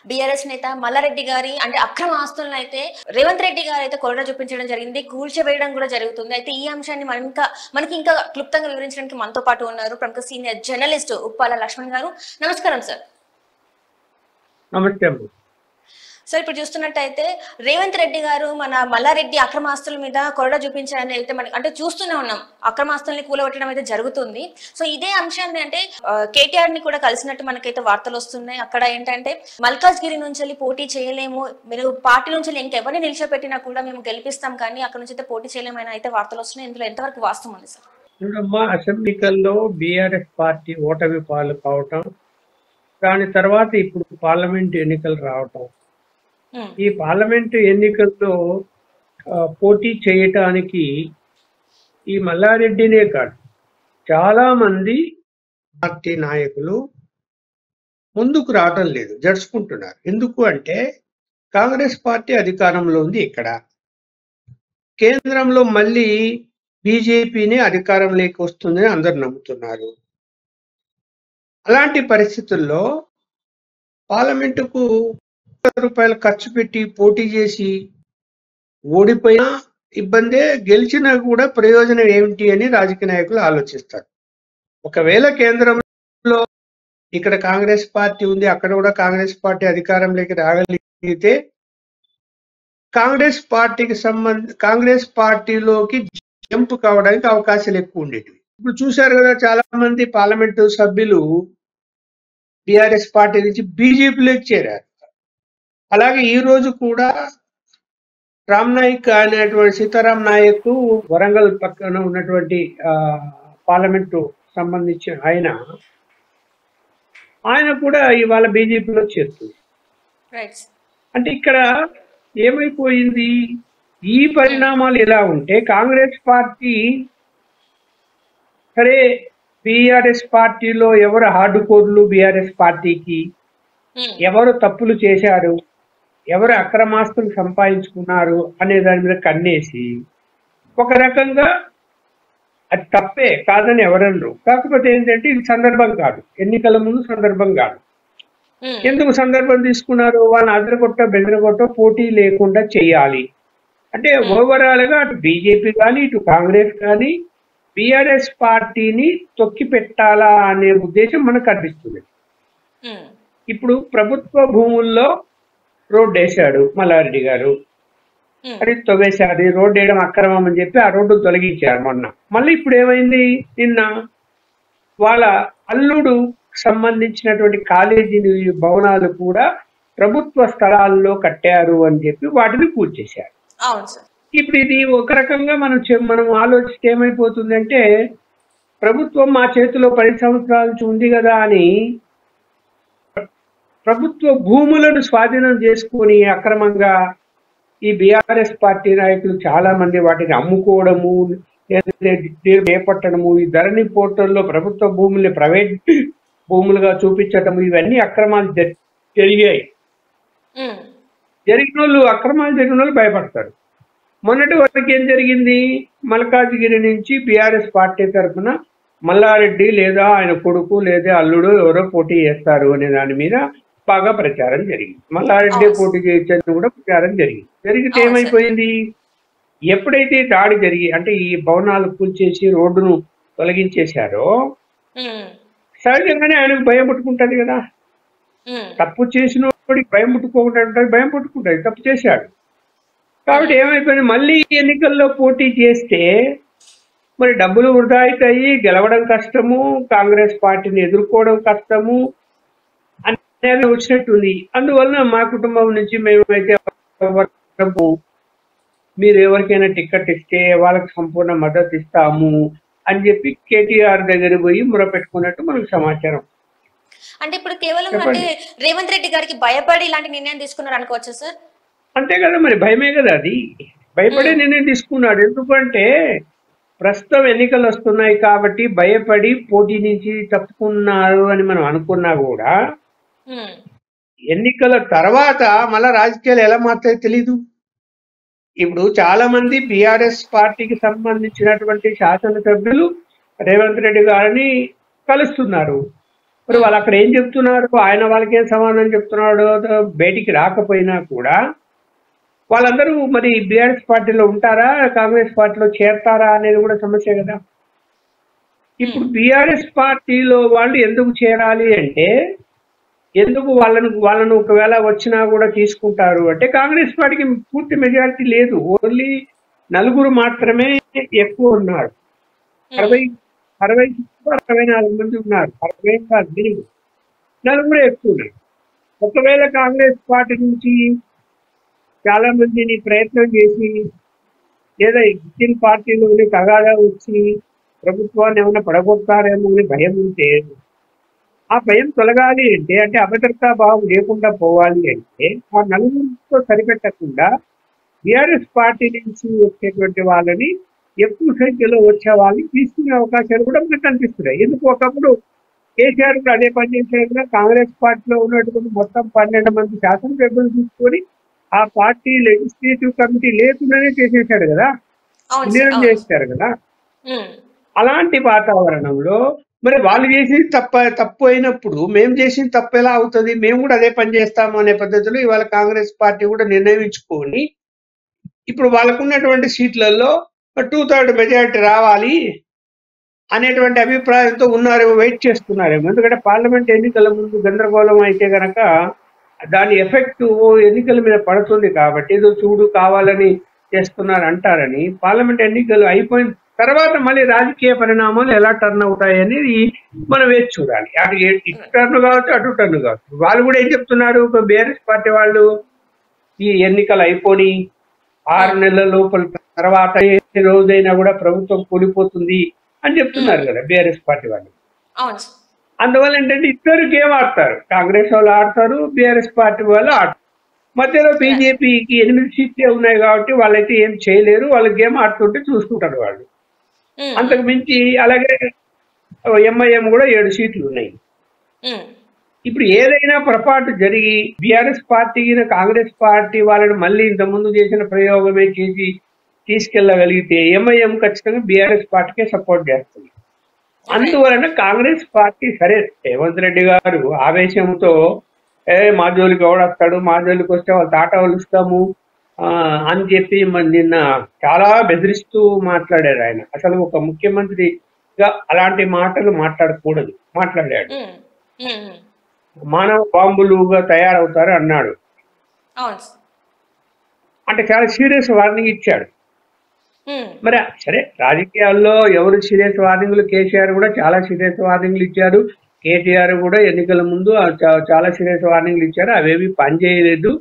BRS నేత మల్లారెడ్డి గారి అంటే అక్రమ ఆస్తులను అయితే రేవంత్ రెడ్డి గారు అయితే కొరడ చూపించడం జరిగింది, కూల్చివేయడం కూడా జరుగుతుంది. అయితే ఈ అంశాన్ని మనకి ఇంకా క్లుప్తంగా వివరించడానికి మనతో పాటు ఉన్నారు ప్రముఖ సీనియర్ జర్నలిస్ట్ ఉప్పాల లక్ష్మణ్ గారు. నమస్కారం సార్. నమస్తే. సార్, ఇప్పుడు చూస్తున్నట్టయితే రేవంత్ రెడ్డి గారు మన మల్లారెడ్డి అక్రమాస్తుల మీద కొరడ చూపించారని అయితే మనకి అంటే చూస్తూనే ఉన్నాం. అక్రమాస్తుల్ని కూలగొట్టడం అయితే జరుగుతుంది. సో ఇదే అంశాన్ని అంటే కేటీఆర్ ని కూడా కలిసినట్టు మనకైతే వార్తలు వస్తున్నాయి. అక్కడ ఏంటంటే మల్కాజ్గిరి నుంచి వెళ్ళి పోటీ చేయలేము, మీరు పార్టీ నుంచి ఇంకెవరిని నిలిచిపెట్టినా కూడా మేము గెలిపిస్తాం, కానీ అక్కడ నుంచి అయితే పోటీ చేయలేమని అయితే వార్తలు వస్తున్నాయి. ఇందులో ఎంతవరకు వాస్తవం ఉంది సార్? చూడమ్మా, అసెంబ్లీకల్లో బీఆర్ఎస్ పార్టీ ఓటమి పాలు కావటం, దాని తర్వాత ఇప్పుడు పార్లమెంట్ ఎన్నికలు రావటం, ఈ పార్లమెంటు ఎన్నికల్లో పోటీ చేయటానికి ఈ మల్లారెడ్డినే కాదు చాలా మంది పార్టీ నాయకులు ముందుకు రావటం లేదు, జరుచుకుంటున్నారు. ఎందుకు అంటే కాంగ్రెస్ పార్టీ అధికారంలో ఉంది, ఇక్కడ కేంద్రంలో మళ్ళీ బీజేపీని అధికారంలోకి వస్తుందని అందరు నమ్ముతున్నారు. అలాంటి పరిస్థితుల్లో పార్లమెంటుకు రూపాయలు ఖర్చు పెట్టి పోటీ చేసి ఓడిపోయినా ఇబ్బందే, గెలిచినా కూడా ప్రయోజనం ఏమిటి అని రాజకీయ నాయకులు ఆలోచిస్తారు. ఒకవేళ కేంద్రంలో ఇక్కడ కాంగ్రెస్ పార్టీ ఉంది, అక్కడ కూడా కాంగ్రెస్ పార్టీ అధికారంలోకి రాగలిగితే కాంగ్రెస్ పార్టీలోకి జంప్ కావడానికి అవకాశాలు ఎక్కువ ఉండేవి. ఇప్పుడు చూశారు కదా, చాలా మంది పార్లమెంటు సభ్యులు టిఆర్ఎస్ పార్టీ నుంచి బీజేపీలోకి చేరారు. అలాగే ఈ రోజు కూడా రామ్ నాయక్ అనేటువంటి సీతారాం నాయక్ వరంగల్ పక్కన ఉన్నటువంటి పార్లమెంటు సంబంధించిన ఆయన కూడా ఇవాళ బీజేపీలో చేరుతుంది. అంటే ఇక్కడ ఏమైపోయింది, ఈ పరిణామాలు ఎలా ఉంటే కాంగ్రెస్ పార్టీ సరే, బీఆర్ఎస్ పార్టీలో ఎవరు హార్డ్ కోర్లు, బీఆర్ఎస్ పార్టీకి ఎవరు తప్పులు చేశారు, ఎవరు అక్రమాస్తులు సంపాదించుకున్నారు అనే దాని మీద కన్నేసి ఒక రకంగా అది తప్పే కాదని ఎవరన్నారు. కాకపోతే ఏంటంటే ఇది సందర్భం కాదు, ఎన్నికల ముందు సందర్భం కాదు. ఎందుకు సందర్భం తీసుకున్నారు, వాళ్ళని అదరగొట్ట బెదరగొట్ట పోటీ లేకుండా చేయాలి అంటే ఓవరాల్ గా అటు బీజేపీ కానీ ఇటు కాంగ్రెస్ కానీ బీఆర్ఎస్ పార్టీని తొక్కి పెట్టాలా అనే ఉద్దేశం మనకు కనిపిస్తుంది. ఇప్పుడు ప్రభుత్వ భూముల్లో రోడ్డు వేశాడు మల్లారెడ్డి గారు, అది తవ్వేశాడు, రోడ్డు వేయడం అక్రమం అని చెప్పి ఆ రోడ్డు తొలగించారు మొన్న. మళ్ళీ ఇప్పుడు ఏమైంది, నిన్న వాళ్ళ అల్లుడు సంబంధించినటువంటి కాలేజీ భవనాలు కూడా ప్రభుత్వ స్థలాల్లో కట్టారు అని చెప్పి వాటిని కూల్చేశారు. ఇప్పుడు ఇది ఒక రకంగా మనం ఆలోచిస్తే ఏమైపోతుంది అంటే, ప్రభుత్వం మా చేతిలో 10 సంవత్సరాల నుంచి ఉంది కదా అని ప్రభుత్వ భూములను స్వాధీనం చేసుకొని అక్రమంగా ఈ బీఆర్ఎస్ పార్టీ నాయకులు చాలా మంది వాటిని అమ్ముకోవడము, చేపట్టడము, ఈ ధరణి పోర్టల్లో ప్రభుత్వ భూముల్ని ప్రైవేట్ భూములుగా చూపించటము, ఇవన్నీ అక్రమాలు జరిగాయి. అక్రమాలు జరిగిన వాళ్ళు భయపడతారు. మొన్నటి వరకు ఏం జరిగింది, మల్కాజ్గిరి నుంచి బీఆర్ఎస్ పార్టీ తరఫున మల్లారెడ్డి లేదా ఆయన కొడుకు లేదా అల్లుడు ఎవరో పోటీ చేస్తారు అనే దాని మీద బాగా ప్రచారం జరిగింది. మల్లారెడ్డి పోటీ చేయొచ్చని కూడా ప్రచారం జరిగితే ఏమైపోయింది, ఎప్పుడైతే దాడి జరిగి అంటే ఈ భవనాలు కూల్చేసి రోడ్డును తొలగించేశారో సహజంగానే ఆయనకు భయం పుట్టుకుంటది కదా. తప్పు చేసిన వాడికి భయం పుట్టుకుంటుంది, తప్పు చేశాడు కాబట్టి ఏమైపోయింది, మళ్ళీ ఎన్నికల్లో పోటీ చేస్తే మరి డబ్బులు వృధా అవుతాయి, గెలవడం కష్టము, కాంగ్రెస్ పార్టీని ఎదుర్కోవడం కష్టము అనేది వచ్చినట్టుంది. అందువలన మా కుటుంబం నుంచి మేమైతే మీరు ఎవరికైనా టికెట్ ఇస్తే వాళ్ళకి సంపూర్ణ మద్దతు ఇస్తాము అని చెప్పి కేటీఆర్ దగ్గర పోయి మొరపెట్టుకున్నట్టు మనకు సమాచారం. అంటే ఇప్పుడు కేవలం అంటే రేవంత్ రెడ్డి గారికి భయపడి ఇలాంటి నిర్ణయం తీసుకున్నారు అనుకోవచ్చు సార్? అంతే కదా, మరి భయమే కదా, అది భయపడే నిర్ణయం తీసుకున్నాడు. ఎందుకంటే ప్రస్తుతం ఎన్నికలు వస్తున్నాయి కాబట్టి భయపడి పోటీ నుంచి తప్పుకున్నారు అని మనం అనుకున్నా కూడా ఎన్నికల తర్వాత మళ్ళా రాజకీయాలు ఎలా మారుతాయో తెలీదు. ఇప్పుడు చాలా మంది బీఆర్ఎస్ పార్టీకి సంబంధించినటువంటి శాసనసభ్యులు రేవంత్ రెడ్డి గారిని కలుస్తున్నారు. మరి వాళ్ళు అక్కడ ఏం చెప్తున్నారు, ఆయన వాళ్ళకి ఏం సమాధానం చెప్తున్నాడు బయటికి రాకపోయినా కూడా వాళ్ళందరూ మరి బీఆర్ఎస్ పార్టీలో ఉంటారా, కాంగ్రెస్ పార్టీలో చేరతారా అనేది కూడా సమస్య కదా. ఇప్పుడు బీఆర్ఎస్ పార్టీలో వాళ్ళు ఎందుకు చేరాలి అంటే, ఎందుకు వాళ్ళను ఒకవేళ వచ్చినా కూడా తీసుకుంటారు అంటే, కాంగ్రెస్ పార్టీకి పూర్తి మెజారిటీ లేదు, ఓన్లీ 4 మాత్రమే ఎక్కువ ఉన్నారు. 64 మంది ఉన్నారు, 60 మినిమం 4 ఎక్కువ ఉన్నారు. ఒకవేళ కాంగ్రెస్ పార్టీ నుంచి చాలా మందిని ప్రయత్నం చేసి లేదా ఇచ్చిన పార్టీలోని తగాదా వచ్చి ప్రభుత్వాన్ని ఏమైనా పడగొట్టారేమో అని భయం ఉంటే, ఆ భయం తొలగాలి అంటే అభద్రతా భావం లేకుండా పోవాలి అంటే ఆ 4 సరిపెట్టకుండా బీఆర్ఎస్ పార్టీ నుంచి వచ్చేటువంటి వాళ్ళని ఎక్కువ సంఖ్యలో వచ్చే వాళ్ళని తీసుకునే అవకాశాలు కూడా మనకు కనిపిస్తున్నాయి. ఎందుకు ఒకప్పుడు కేసీఆర్ కూడా అదే పని చేశారు కదా, కాంగ్రెస్ పార్టీలో ఉన్నటువంటి మొత్తం 12 మంది శాసనసభ్యులు తీసుకొని ఆ పార్టీ లెజిస్లేటివ్ కమిటీ లేకుండానే చేసేసాడు కదా, విలీనం చేశారు కదా. అలాంటి వాతావరణంలో మరి వాళ్ళు చేసింది తప్పు అయినప్పుడు మేము చేసిన తప్పు ఎలా అవుతుంది, మేము కూడా అదే పని చేస్తాము అనే పద్ధతిలో ఇవాళ కాంగ్రెస్ పార్టీ కూడా నిర్ణయించుకొని ఇప్పుడు వాళ్ళకున్నటువంటి సీట్లలో 2/3 మెజారిటీ రావాలి అనేటువంటి అభిప్రాయంతో ఉన్నారేమో, వెయిట్ చేస్తున్నారేమో. ఎందుకంటే పార్లమెంట్ ఎన్నికల ముందు గందరగోళం అయితే గనక దాని ఎఫెక్ట్ ఎన్నికల మీద పడుతుంది కాబట్టి ఏదో చూడు కావాలని చేస్తున్నారు అంటారని, పార్లమెంట్ ఎన్నికలు అయిపోయిన తర్వాత మళ్ళీ రాజకీయ పరిణామాలు ఎలా టర్న్ అవుతాయి అనేది మనం వేచి చూడాలి. అటు ఇటు టర్న్ కావచ్చు, అటు టర్న్ కావచ్చు. వాళ్ళు కూడా ఏం చెప్తున్నారు, బీఆర్ఎస్ పార్టీ వాళ్ళు ఈ ఎన్నికలు అయిపోయి 6 నెలల లోపల తర్వాత ఏ రోజైనా కూడా ప్రభుత్వం కూలిపోతుంది అని చెప్తున్నారు కదా బీఆర్ఎస్ పార్టీ వాళ్ళు. అందువల్ల ఏంటంటే ఇద్దరు గేమ్ ఆడతారు, కాంగ్రెస్ వాళ్ళు ఆడతారు, బీఆర్ఎస్ పార్టీ వాళ్ళు ఆడతారు. మధ్యలో బీజేపీకి 8 సీట్లే ఉన్నాయి కాబట్టి వాళ్ళైతే ఏం చేయలేరు, వాళ్ళు గేమ్ ఆడుతుంటే చూసుకుంటారు వాళ్ళు. అంతకు మించి అలాగే ఎంఐఎం కూడా 7 సీట్లు ఉన్నాయి. ఇప్పుడు ఏదైనా పొరపాటు జరిగి బీఆర్ఎస్ పార్టీని కాంగ్రెస్ పార్టీ వాళ్ళని మళ్ళీ ఇంతకుముందు చేసిన ప్రయోగమే చేసి తీసుకెళ్లగలిగితే ఎంఐఎం ఖచ్చితంగా బీఆర్ఎస్ పార్టీకే సపోర్ట్ చేస్తుంది. అందువలన కాంగ్రెస్ పార్టీ సరే రేవంత్ రెడ్డి గారు ఆవేశంతో మా జోలికి ఎవడొస్తాడు, మా జోలికి వస్తే వాళ్ళు తాట వలుస్తాము అని చెప్పి నిన్న చాలా బెదిరిస్తూ మాట్లాడారు. ఆయన అసలు ఒక ముఖ్యమంత్రిగా అలాంటి మాటలు మాట్లాడకూడదు, మాట్లాడాడు. మానవ బాంబులుగా తయారవుతారు అన్నాడు. అంటే చాలా సీరియస్ వార్నింగ్ ఇచ్చాడు. మరి సరే రాజకీయాల్లో ఎవరు సీరియస్ వార్నింగ్లు, కేసీఆర్ కూడా చాలా సీరియస్ వార్నింగ్లు ఇచ్చారు, కేటీఆర్ కూడా ఎన్నికల ముందు చాలా సీరియస్ వార్నింగ్లు ఇచ్చారు, అవేవి పనిచేయలేదు.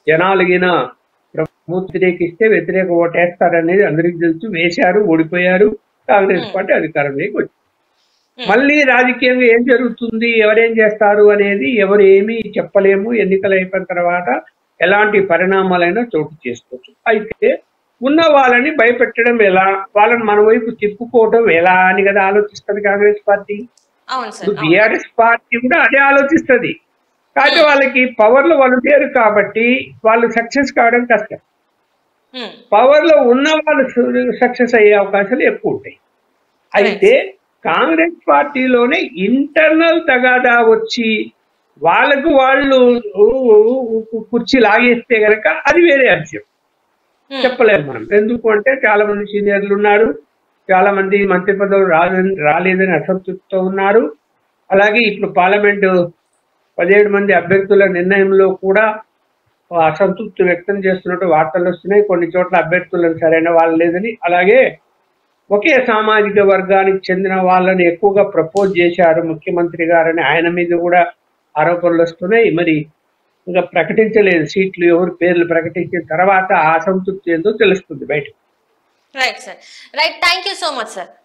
జనాలు గిన ప్రభుత్వం వ్యతిరేకిస్తే వ్యతిరేక ఓటేస్తారనేది అందరికీ తెలుసు, వేశారు, ఓడిపోయారు, కాంగ్రెస్ పార్టీ అధికారంలోకి వచ్చింది. మళ్ళీ రాజకీయంగా ఏం జరుగుతుంది, ఎవరేం చేస్తారు అనేది ఎవరు ఏమీ చెప్పలేము. ఎన్నికలు అయిపోయిన తర్వాత ఎలాంటి పరిణామాలైనా చోటు చేసుకోవచ్చు. అయితే ఉన్న వాళ్ళని భయపెట్టడం ఎలా, వాళ్ళని మన వైపు తిప్పుకోవటం ఎలా అని కదా ఆలోచిస్తుంది కాంగ్రెస్ పార్టీ. బీఆర్ఎస్ పార్టీ కూడా అదే ఆలోచిస్తుంది, కానీ వాళ్ళకి పవర్ లో వాళ్ళు లేరు కాబట్టి వాళ్ళు సక్సెస్ కావడం కష్టం. పవర్ లో ఉన్న వాళ్ళు సక్సెస్ అయ్యే అవకాశాలు ఎక్కువ ఉంటాయి. అయితే కాంగ్రెస్ పార్టీలోనే ఇంటర్నల్ తగాదా వచ్చి వాళ్ళకు వాళ్ళు కుర్చీ లాగేస్తే గనక అది వేరే అంశం, చెప్పలేము మనం. ఎందుకు అంటే చాలా మంది సీనియర్లు ఉన్నారు, చాలా మంది మంత్రి పదవులు రాలేదని అసంతృప్తితో ఉన్నారు. అలాగే ఇప్పుడు పార్లమెంటు 17 మంది అభ్యర్థుల నిర్ణయంలో కూడా అసంతృప్తి వ్యక్తం చేస్తున్నట్టు వార్తలు వస్తున్నాయి. కొన్ని చోట్ల అభ్యర్థులను సరైన వాళ్ళు లేదని, అలాగే ఒకే సామాజిక వర్గానికి చెందిన వాళ్ళని ఎక్కువగా ప్రపోజ్ చేశారు ముఖ్యమంత్రి గారని ఆయన మీద కూడా ఆరోపణలు వస్తున్నాయి. మరి ఇంకా ప్రకటించలేదు సీట్లు, ఎవరు పేర్లు ప్రకటించిన తర్వాత ఆ అసంతృప్తి ఏందో తెలుస్తుంది బయట. Right sir, right. Thank you so much sir.